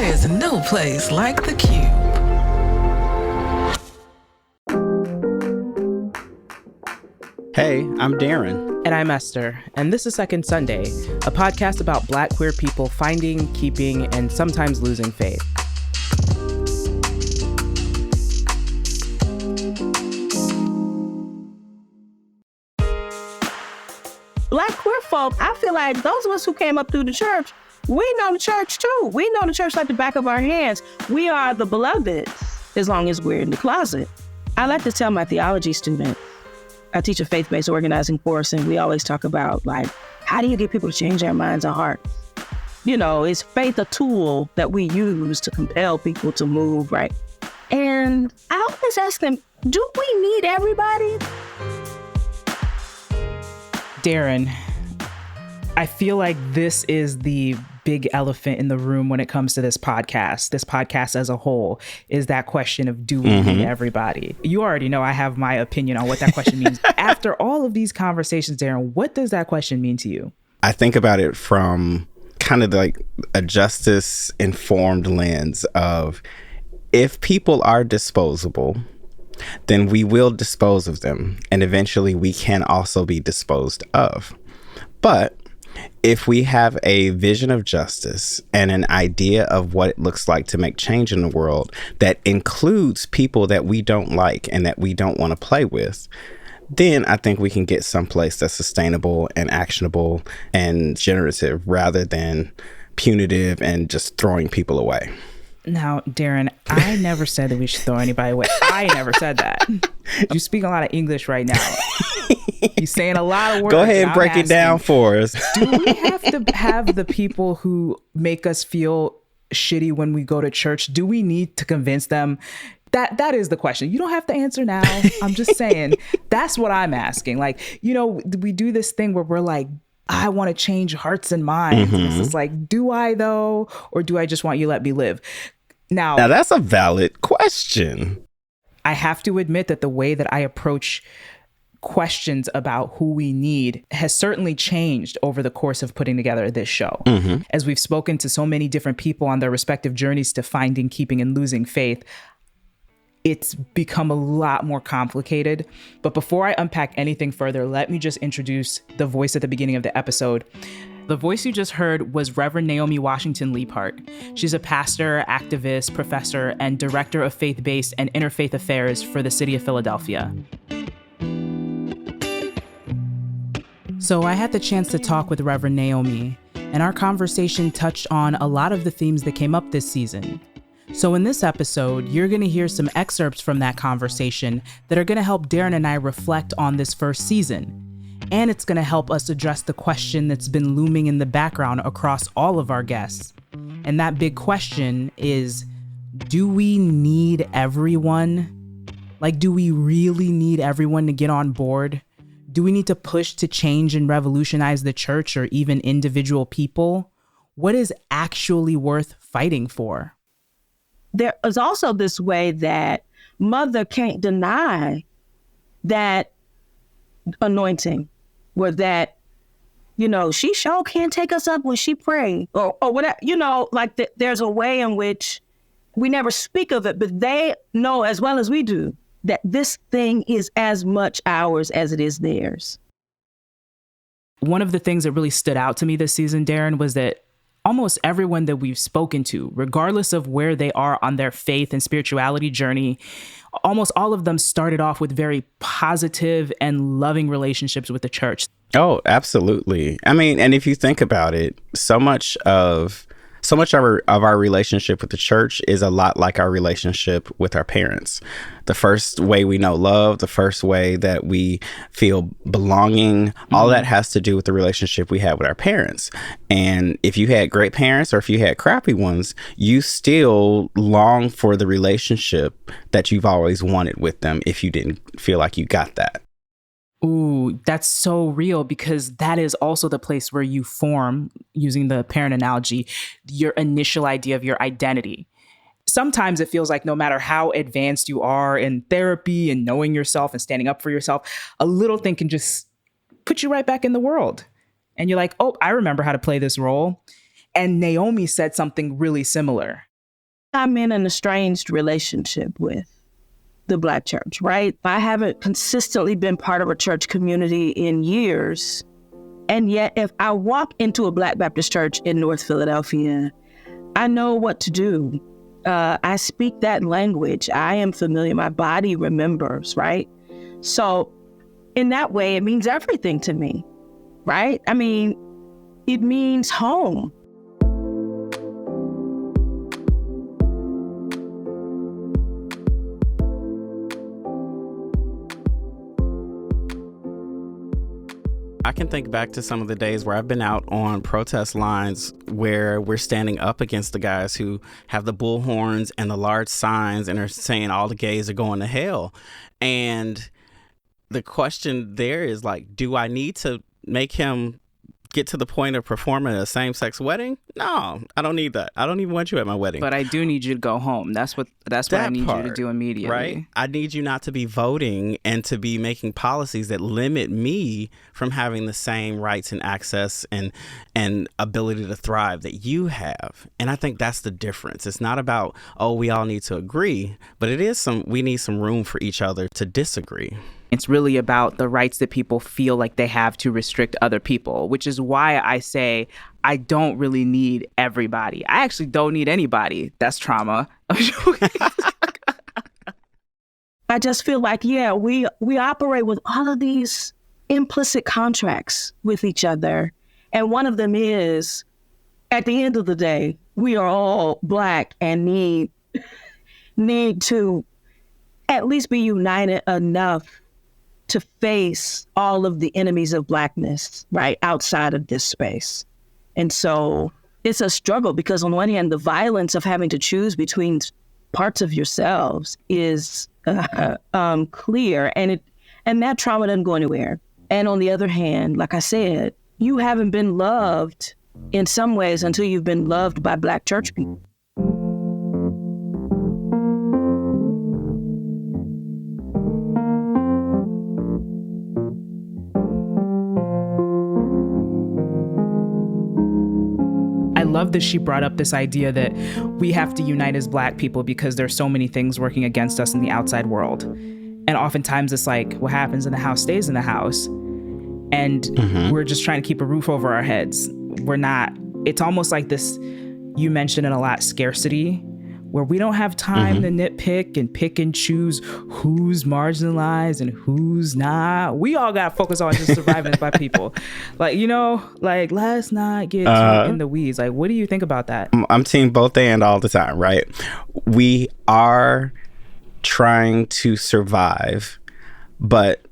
There's no place like the Cube. Hey, I'm Darren. And I'm Esther, and this is Second Sunday, a podcast about Black queer people finding, keeping, and sometimes losing faith. Black queer folk, I feel like those of us who came up through the church, we know the church too. We know the church like the back of our hands. We are the beloved, as long as we're in the closet. I like to tell my theology students, I teach a faith-based organizing course, and we always talk about, like, how do you get people to change their minds and hearts? You know, is faith a tool that we use to compel people to move, right? And I always ask them, do we need everybody? Darren, I feel like this is the big elephant in the room when it comes to this podcast as a whole, is that question of do we need everybody? You already know I have my opinion on what that question means. After all of these conversations, Darren, what does that question mean to you? I think about it from kind of like a justice-informed lens of, if people are disposable, then we will dispose of them, and eventually we can also be disposed of. But if we have a vision of justice and an idea of what it looks like to make change in the world that includes people that we don't like and that we don't want to play with, then I think we can get someplace that's sustainable and actionable and generative rather than punitive and just throwing people away. Now, Darren, I never said that we should throw anybody away. I never said that. You speak a lot of English right now. You're saying a lot of words. Go ahead and break it down for us. Do we have to have the people who make us feel shitty when we go to church? Do we need to convince them? That is the question. You don't have to answer now. I'm just saying, that's what I'm asking. Like, you know, we do this thing where we're like, I want to change hearts and minds. And it's just like, do I though? Or do I just want you to let me live? Now that's a valid question. I have to admit that the way that I approach questions about who we need has certainly changed over the course of putting together this show. As we've spoken to so many different people on their respective journeys to finding, keeping, and losing faith, it's become a lot more complicated. But before I unpack anything further, let me just introduce the voice at the beginning of the episode. The voice you just heard was Reverend Naomi Leapheart. She's a pastor, activist, professor, and director of faith-based and interfaith affairs for the city of Philadelphia. So I had the chance to talk with Reverend Naomi, and our conversation touched on a lot of the themes that came up this season. So in this episode, you're going to hear some excerpts from that conversation that are going to help Darren and I reflect on this first season. And it's going to help us address the question that's been looming in the background across all of our guests. And that big question is, do we need everyone? Like, do we really need everyone to get on board? Do we need to push to change and revolutionize the church or even individual people? What is actually worth fighting for? There is also this way that mother can't deny that anointing, or that, you know, she sure can't take us up when she pray, or whatever, you know, like there's a way in which we never speak of it, but they know as well as we do that this thing is as much ours as it is theirs. One of the things that really stood out to me this season, Darren, was that almost everyone that we've spoken to, regardless of where they are on their faith and spirituality journey, almost all of them started off with very positive and loving relationships with the church. Oh, absolutely. I mean, and if you think about it, so much of our relationship with the church is a lot like our relationship with our parents. The first way we know love, the first way that we feel belonging, all that has to do with the relationship we have with our parents. And if you had great parents or if you had crappy ones, you still long for the relationship that you've always wanted with them if you didn't feel like you got that. Ooh, that's so real, because that is also the place where you form, using the parent analogy, your initial idea of your identity. Sometimes it feels like no matter how advanced you are in therapy and knowing yourself and standing up for yourself, a little thing can just put you right back in the world. And you're like, oh, I remember how to play this role. And Naomi said something really similar. I'm in an estranged relationship with the Black church, right? I haven't consistently been part of a church community in years. And yet, if I walk into a Black Baptist church in North Philadelphia, I know what to do. I speak that language. I am familiar. My body remembers, right? So in that way, it means everything to me, right? I mean, it means home. I can think back to some of the days where I've been out on protest lines where we're standing up against the guys who have the bullhorns and the large signs and are saying all the gays are going to hell. And the question there is like, do I need to make him get to the point of performing a same-sex wedding? No, I don't need that. I don't even want you at my wedding. But I do need you to go home. That's what I need you to do immediately. Right? I need you not to be voting and to be making policies that limit me from having the same rights and access and ability to thrive that you have. And I think that's the difference. It's not about, oh, we all need to agree, but we need some room for each other to disagree. It's really about the rights that people feel like they have to restrict other people, which is why I say I don't really need everybody. I actually don't need anybody. That's trauma. I just feel like, yeah, we operate with all of these implicit contracts with each other. And one of them is, at the end of the day, we are all Black and need to at least be united enough to face all of the enemies of Blackness, right, outside of this space. And so it's a struggle because on one hand, the violence of having to choose between parts of yourselves is clear, and that trauma doesn't go anywhere. And on the other hand, like I said, you haven't been loved in some ways until you've been loved by Black church people. I love that she brought up this idea that we have to unite as Black people because there's so many things working against us in the outside world. And oftentimes it's like, what happens in the house stays in the house. And we're just trying to keep a roof over our heads. We're not, it's almost like this, you mentioned it a lot, scarcity, where we don't have time to nitpick and pick and choose who's marginalized and who's not. We all got to focus on just surviving as Black people. Like, let's not get too in the weeds. Like, what do you think about that? I'm team both and all the time, right? We are trying to survive, but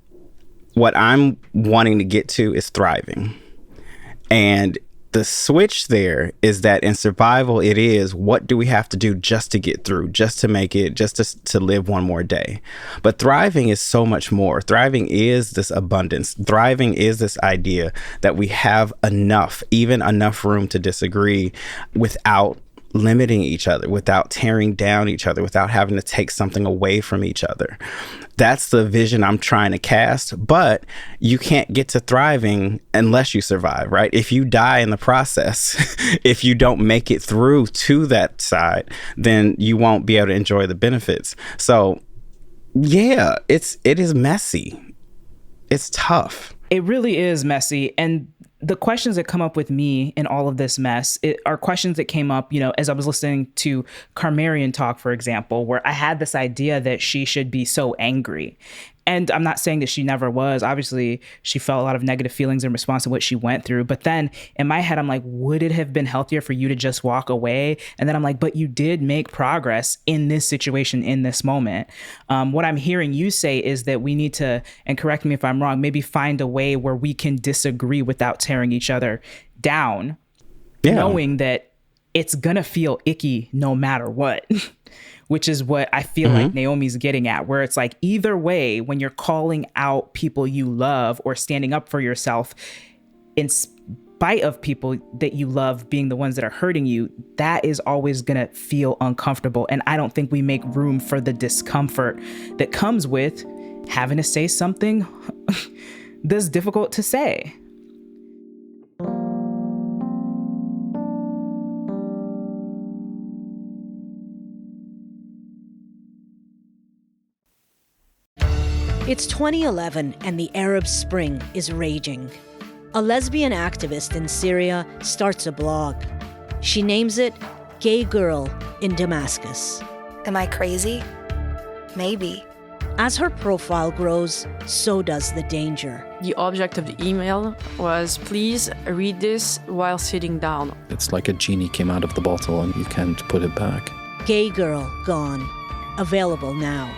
what I'm wanting to get to is thriving. And the switch there is that in survival, it is what do we have to do just to get through, just to make it, just to live one more day. But thriving is so much more. Thriving is this abundance. Thriving is this idea that we have enough, even enough room to disagree without limiting each other, without tearing down each other, without having to take something away from each other. That's the vision I'm trying to cast, but you can't get to thriving unless you survive, right? If you die in the process, if you don't make it through to that side, then you won't be able to enjoy the benefits. So yeah, it is messy. It's tough. It really is messy. And the questions that come up with me in all of this mess are questions that came up, as I was listening to Carmarian talk, for example, where I had this idea that she should be so angry. And I'm not saying that she never was. Obviously, she felt a lot of negative feelings in response to what she went through. But then in my head, I'm like, would it have been healthier for you to just walk away? And then I'm like, but you did make progress in this situation, in this moment. What I'm hearing you say is that we need to, and correct me if I'm wrong, maybe find a way where we can disagree without tearing each other down, knowing that it's going to feel icky no matter what. Which is what I feel like Naomi's getting at, where it's like either way, when you're calling out people you love or standing up for yourself in spite of people that you love being the ones that are hurting you, that is always going to feel uncomfortable. And I don't think we make room for the discomfort that comes with having to say something that's difficult to say. It's 2011 and the Arab Spring is raging. A lesbian activist in Syria starts a blog. She names it Gay Girl in Damascus. Am I crazy? Maybe. As her profile grows, so does the danger. The object of the email was, please read this while sitting down. It's like a genie came out of the bottle and you can't put it back. Gay Girl Gone. Available now.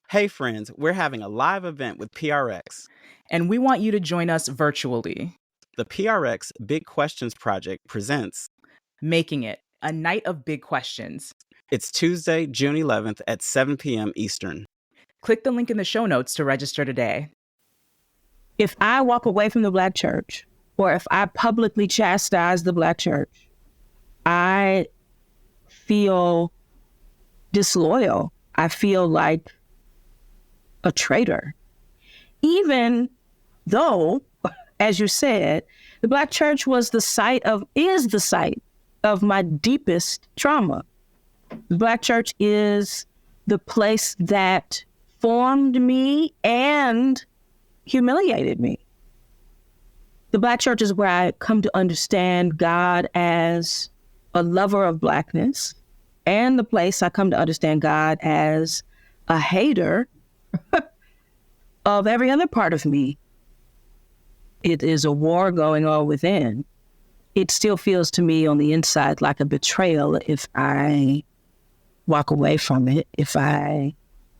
Hey friends, we're having a live event with PRX. And we want you to join us virtually. The PRX Big Questions Project presents Making It, a night of big questions. It's Tuesday, June 11th at 7 p.m. Eastern. Click the link in the show notes to register today. If I walk away from the Black church, or if I publicly chastise the Black church, I feel disloyal. I feel like a traitor. Even though, as you said, the Black church is the site of my deepest trauma. The Black church is the place that formed me and humiliated me. The Black church is where I come to understand God as a lover of Blackness, and the place I come to understand God as a hater of every other part of me. It is a war going on within. It still feels to me on the inside like a betrayal if I walk away from it.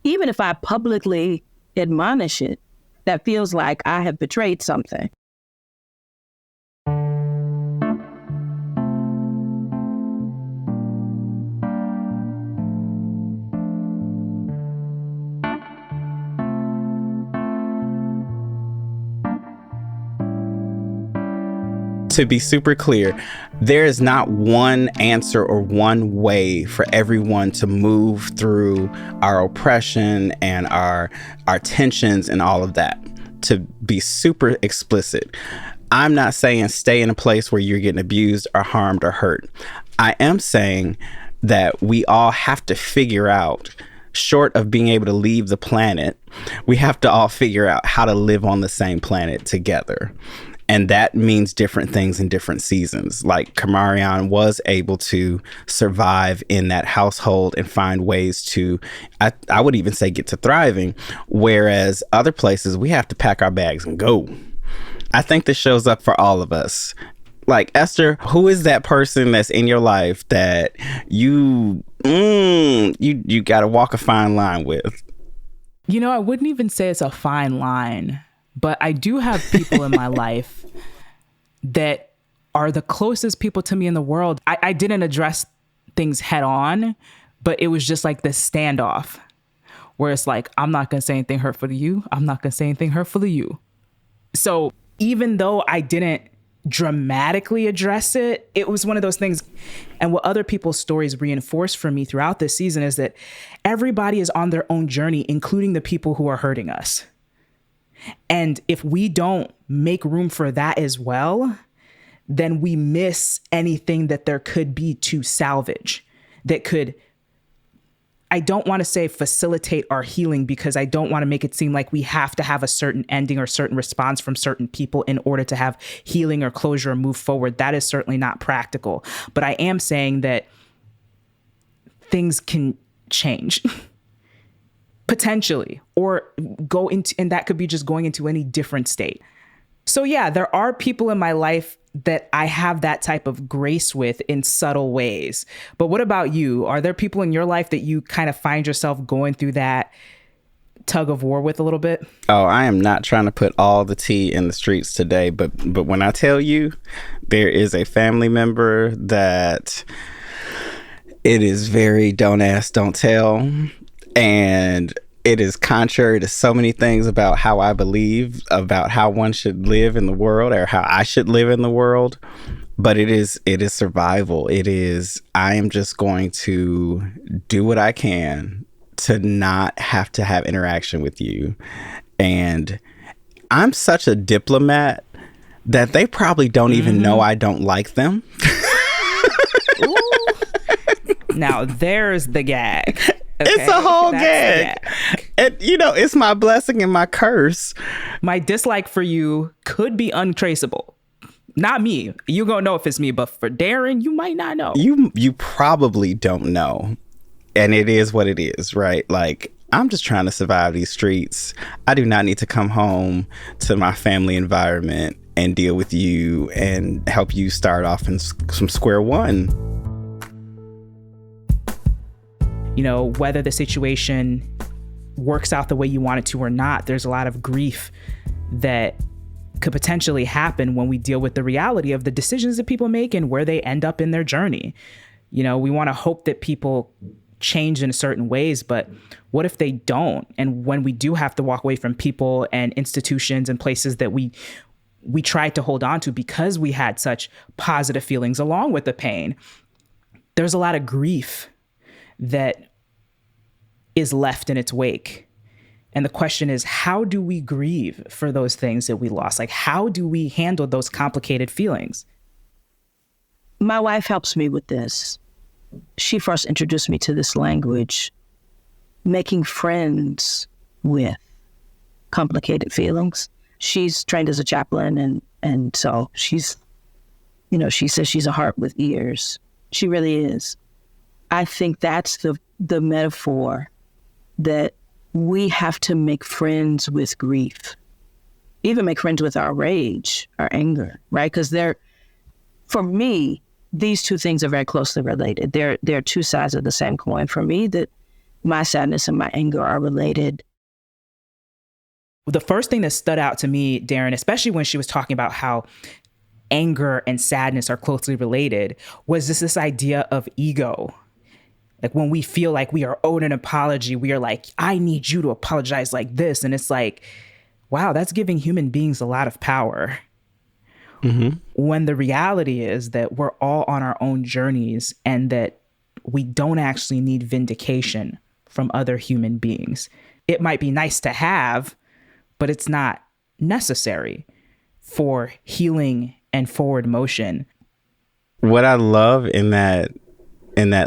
Even if I publicly admonish it, that feels like I have betrayed something. To be super clear, there is not one answer or one way for everyone to move through our oppression and our tensions and all of that. To be super explicit, I'm not saying stay in a place where you're getting abused or harmed or hurt. I am saying that we all have to figure out, short of being able to leave the planet, we have to all figure out how to live on the same planet together. And that means different things in different seasons. Like Kamarion was able to survive in that household and find ways to, I would even say, get to thriving. Whereas other places, we have to pack our bags and go. I think this shows up for all of us. Like, Esther, who is that person that's in your life that you got to walk a fine line with? You know, I wouldn't even say it's a fine line. But I do have people in my life that are the closest people to me in the world. I didn't address things head on, but it was just like this standoff where it's like, I'm not going to say anything hurtful to you. I'm not going to say anything hurtful to you. So even though I didn't dramatically address it, it was one of those things. And what other people's stories reinforced for me throughout this season is that everybody is on their own journey, including the people who are hurting us. And if we don't make room for that as well, then we miss anything that there could be to salvage that could, I don't want to say facilitate our healing, because I don't want to make it seem like we have to have a certain ending or certain response from certain people in order to have healing or closure or move forward. That is certainly not practical. But I am saying that things can change. Potentially, or go into, and that could be just going into any different state. So yeah, there are people in my life that I have that type of grace with in subtle ways. But what about you? Are there people in your life that you kind of find yourself going through that tug of war with a little bit? Oh, I am not trying to put all the tea in the streets today, but when I tell you, there is a family member that it is very don't ask, don't tell. And it is contrary to so many things about how I believe about how one should live in the world, or how I should live in the world. But it is survival. I am just going to do what I can to not have to have interaction with you. And I'm such a diplomat that they probably don't even know I don't like them. Now there's the gag. Okay, it's a whole gag. And, it's my blessing and my curse. My dislike for you could be untraceable. Not me. You gonna know if it's me, but for Darren, you might not know. You probably don't know. And it is what it is, right? Like, I'm just trying to survive these streets. I do not need to come home to my family environment and deal with you and help you start off in some square one. Whether the situation works out the way you want it to or not, there's a lot of grief that could potentially happen when we deal with the reality of the decisions that people make and where they end up in their journey. We want to hope that people change in certain ways, but what if they don't? And when we do have to walk away from people and institutions and places that we tried to hold on to because we had such positive feelings along with the pain, there's a lot of grief that is left in its wake. And the question is, how do we grieve for those things that we lost? Like, how do we handle those complicated feelings? My wife helps me with this. She first introduced me to this language, making friends with complicated feelings. She's trained as a chaplain, and so she's, she says she's a heart with ears. She really is. I think that's the metaphor, that we have to make friends with grief, even make friends with our rage, our anger, right? Because for me, these two things are very closely related. They're two sides of the same coin. For me, that my sadness and my anger are related. The first thing that stood out to me, Darren, especially when she was talking about how anger and sadness are closely related, was this idea of ego. Like, when we feel like we are owed an apology, we are like, I need you to apologize like this. And it's like, wow, that's giving human beings a lot of power. Mm-hmm. When the reality is that we're all on our own journeys and that we don't actually need vindication from other human beings. It might be nice to have, but it's not necessary for healing and forward motion. What I love in that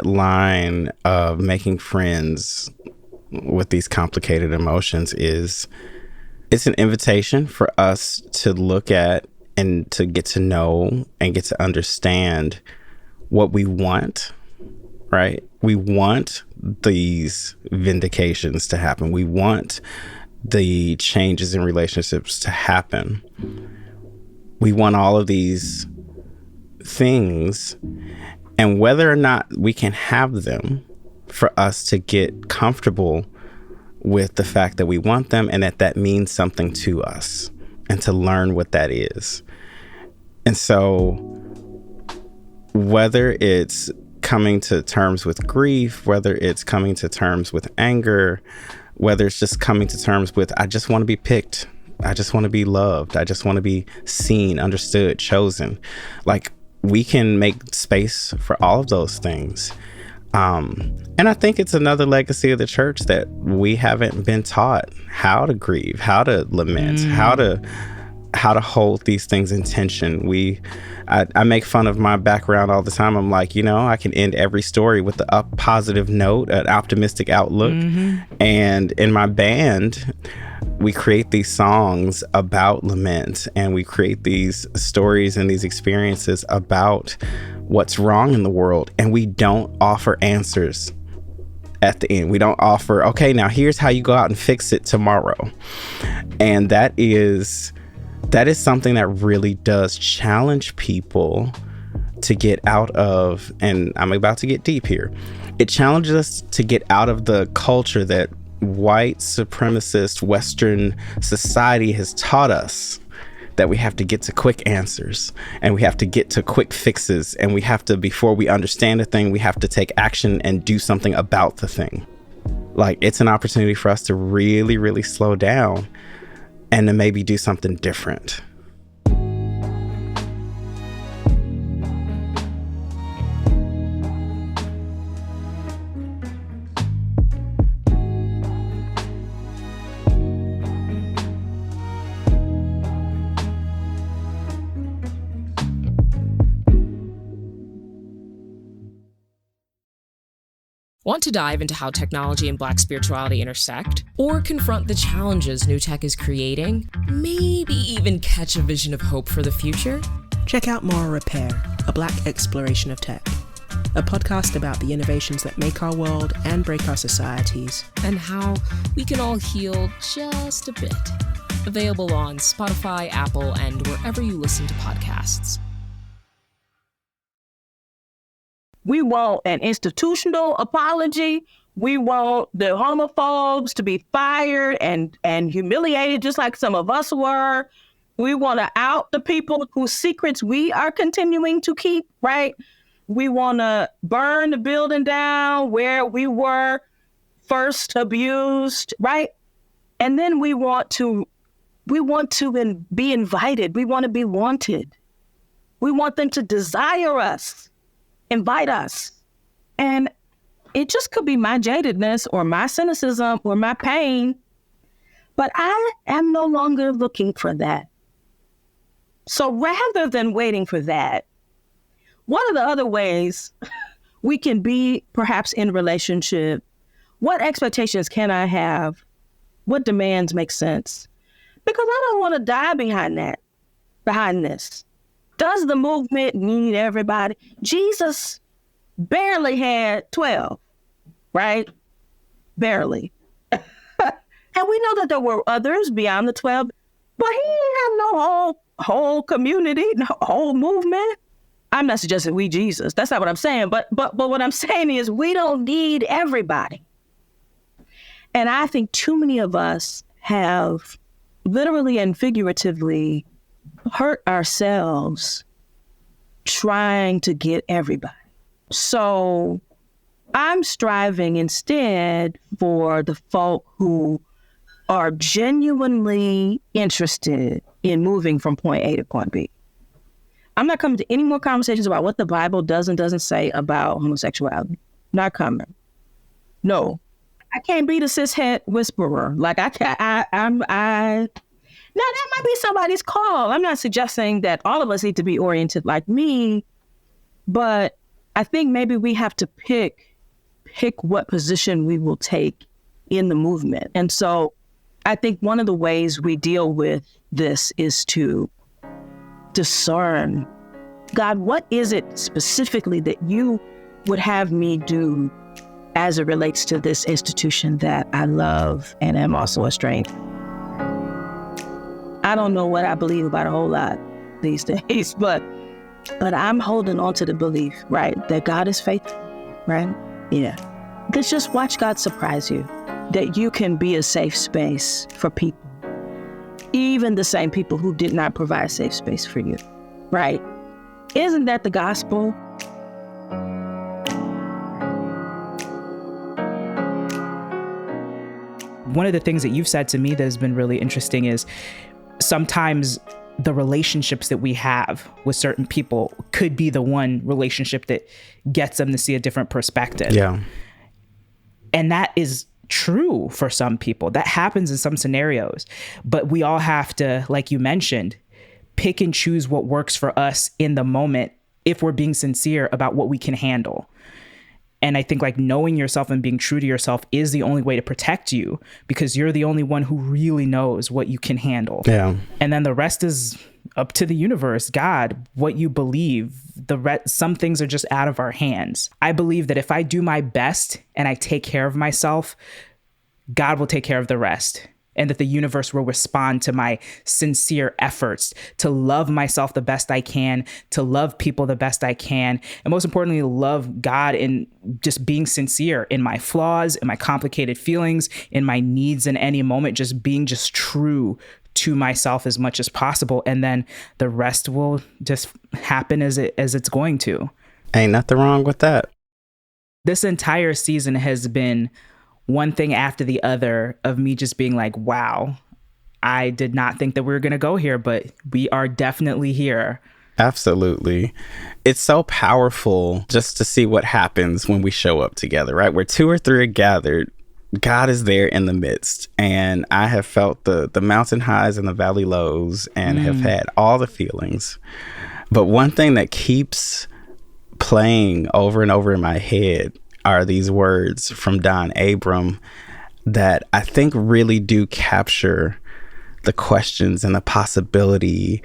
line of making friends with these complicated emotions is it's an invitation for us to look at and to get to know and get to understand what we want, right? We want these vindications to happen. We want the changes in relationships to happen. We want all of these things, and whether or not we can have them, for us to get comfortable with the fact that we want them and that means something to us, and to learn what that is. And so whether it's coming to terms with grief, whether it's coming to terms with anger, whether it's just coming to terms with, I just want to be picked, I just want to be loved, I just want to be seen, understood, chosen. Like, we can make space for all of those things. And I think it's another legacy of the church that we haven't been taught how to grieve, how to lament, how to hold these things in tension. I make fun of my background all the time. I'm like, I can end every story with a positive note, an optimistic outlook. Mm-hmm. And in my band, we create these songs about lament, and we create these stories and these experiences about what's wrong in the world. And we don't offer answers at the end. We don't offer, okay, now here's how you go out and fix it tomorrow. And that is something that really does challenge people to get out of, and I'm about to get deep here. It challenges us to get out of the culture that white supremacist Western society has taught us, that we have to get to quick answers and we have to get to quick fixes, and we have to, before we understand a thing, we have to take action and do something about the thing. Like, it's an opportunity for us to really, really slow down and to maybe do something different. Want to dive into how technology and Black spirituality intersect? Or confront the challenges new tech is creating? Maybe even catch a vision of hope for the future? Check out Moral Repair, a Black exploration of tech, a podcast about the innovations that make our world and break our societies, and how we can all heal just a bit. Available on Spotify, Apple, and wherever you listen to podcasts. We want an institutional apology. We want the homophobes to be fired and humiliated, just like some of us were. We want to out the people whose secrets we are continuing to keep, right? We want to burn the building down where we were first abused, right? And then we want to be invited. We want to be wanted. We want them to desire us. Invite us. And it just could be my jadedness or my cynicism or my pain, but I am no longer looking for that. So rather than waiting for that, what are the other ways we can be perhaps in relationship? What expectations can I have? What demands make sense? Because I don't want to die behind this. Does the movement need everybody? Jesus barely had 12, right? Barely. And we know that there were others beyond the 12, but he didn't have no whole community, no whole movement. I'm not suggesting we Jesus. That's not what I'm saying. But what I'm saying is we don't need everybody. And I think too many of us have literally and figuratively hurt ourselves trying to get everybody. So I'm striving instead for the folk who are genuinely interested in moving from point A to point B. I'm not coming to any more conversations about what the Bible does and doesn't say about homosexuality. Not coming. No. I can't be the cishet whisperer. Like now that might be somebody's call. I'm not suggesting that all of us need to be oriented like me, but I think maybe we have to pick what position we will take in the movement. And so I think one of the ways we deal with this is to discern, God, what is it specifically that you would have me do as it relates to this institution that I love and am also estranged? I don't know what I believe about a whole lot these days, but I'm holding on to the belief, right, that God is faithful, right? Yeah. Let's just watch God surprise you, that you can be a safe space for people, even the same people who did not provide a safe space for you, right? Isn't that the gospel? One of the things that you've said to me that has been really interesting is sometimes the relationships that we have with certain people could be the one relationship that gets them to see a different perspective. Yeah. And that is true for some people. That happens in some scenarios. But we all have to, like you mentioned, pick and choose what works for us in the moment if we're being sincere about what we can handle. And I think like knowing yourself and being true to yourself is the only way to protect you, because you're the only one who really knows what you can handle. Yeah. And then the rest is up to the universe, God, what you believe. Some things are just out of our hands. I believe that if I do my best and I take care of myself, God will take care of the rest. And that the universe will respond to my sincere efforts to love myself the best I can, to love people the best I can, and most importantly, love God in just being sincere in my flaws, in my complicated feelings, in my needs in any moment, just being just true to myself as much as possible. And then the rest will just happen as it's going to. Ain't nothing wrong with that. This entire season has been one thing after the other of me just being like, wow, I did not think that we were going to go here, but we are definitely here. Absolutely. It's so powerful just to see what happens when we show up together, right? Where two or three are gathered, God is there in the midst. And I have felt the mountain highs and the valley lows and have had all the feelings. But one thing that keeps playing over and over in my head are these words from Don Abram that I think really do capture the questions and the possibility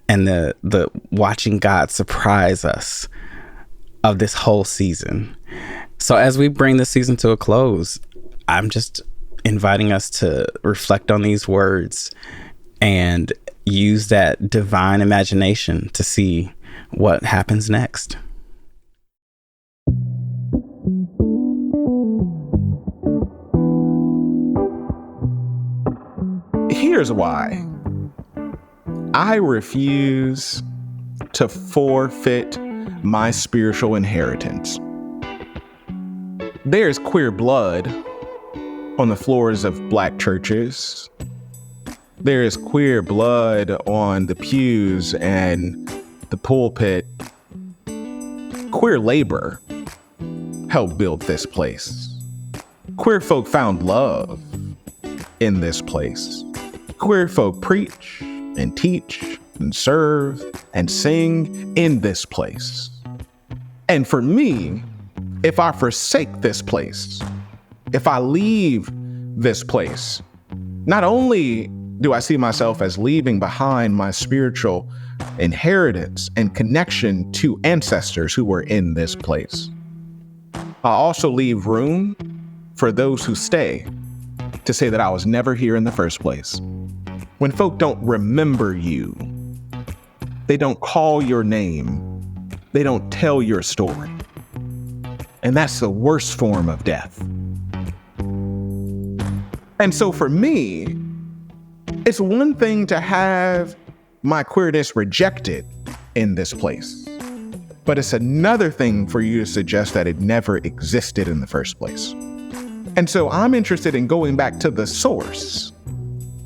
and the watching God surprise us of this whole season. So as we bring this season to a close, I'm just inviting us to reflect on these words and use that divine imagination to see what happens next. Here's why. I refuse to forfeit my spiritual inheritance. There's queer blood on the floors of Black churches. There is queer blood on the pews and the pulpit. Queer labor helped build this place. Queer folk found love in this place. Queer folk preach and teach and serve and sing in this place. And for me, if I forsake this place, if I leave this place, not only do I see myself as leaving behind my spiritual inheritance and connection to ancestors who were in this place, I also leave room for those who stay to say that I was never here in the first place. When folk don't remember you, they don't call your name, they don't tell your story. And that's the worst form of death. And so for me, it's one thing to have my queerness rejected in this place, but it's another thing for you to suggest that it never existed in the first place. And so I'm interested in going back to the source,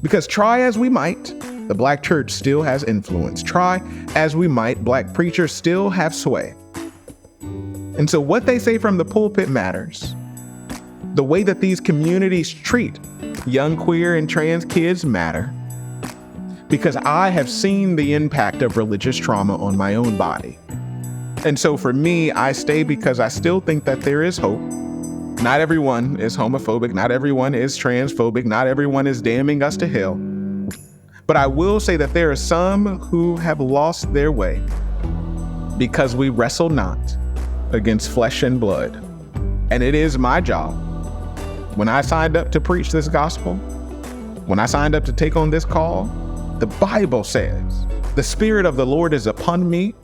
because try as we might, the Black church still has influence. Try as we might, Black preachers still have sway. And so what they say from the pulpit matters. The way that these communities treat young queer and trans kids matter, because I have seen the impact of religious trauma on my own body. And so for me, I stay because I still think that there is hope. Not everyone is homophobic. Not everyone is transphobic. Not everyone is damning us to hell. But I will say that there are some who have lost their way because we wrestle not against flesh and blood. And it is my job. When I signed up to preach this gospel, when I signed up to take on this call, the Bible says, the Spirit of the Lord is upon me,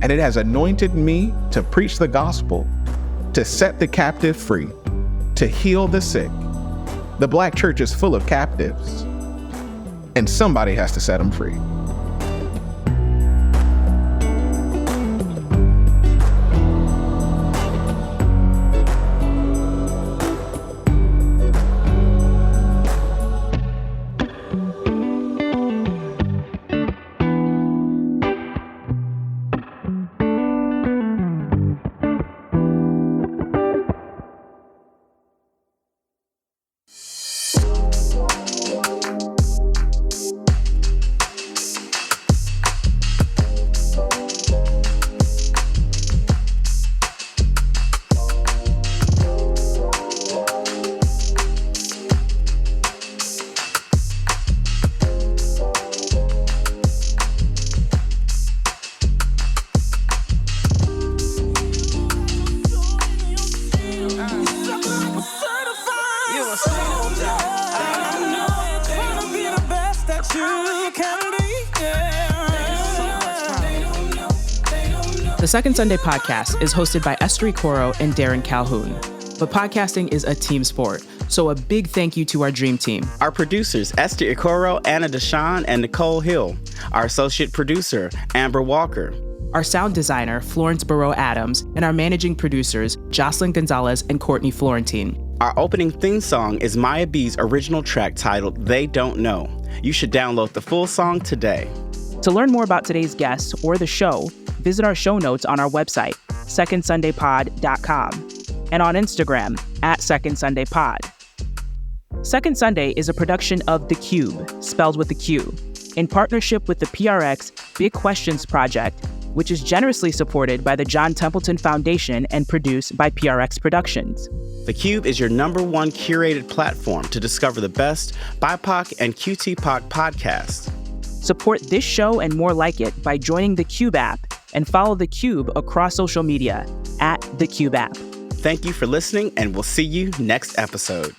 and it has anointed me to preach the gospel, to set the captive free, to heal the sick. The Black church is full of captives, and somebody has to set them free. The Second Sunday podcast is hosted by Esther and Darren Calhoun. But podcasting is a team sport, so a big thank you to our dream team. Our producers, Esther Ikoro, Anna DeShawn, and Nichole Hill. Our associate producer, Amber Walker. Our sound designer, Florence Adams, and our managing producers, Jocelyn Gonzales and Courtney Fleurantin. Our opening theme song is Maya B's original track titled They Don't Know. You should download the full song today. To learn more about today's guests or the show, visit our show notes on our website, secondsundaypod.com, and on Instagram @secondsundaypod. Second Sunday is a production of The Cube, spelled with a Q, in partnership with the PRX Big Questions Project which is generously supported by the John Templeton Foundation and produced by PRX Productions. The Cube is your #1 curated platform to discover the best BIPOC and QTPOC podcasts. Support this show and more like it by joining the Cube app and follow the Cube across social media @the Cube app. Thank you for listening, and we'll see you next episode.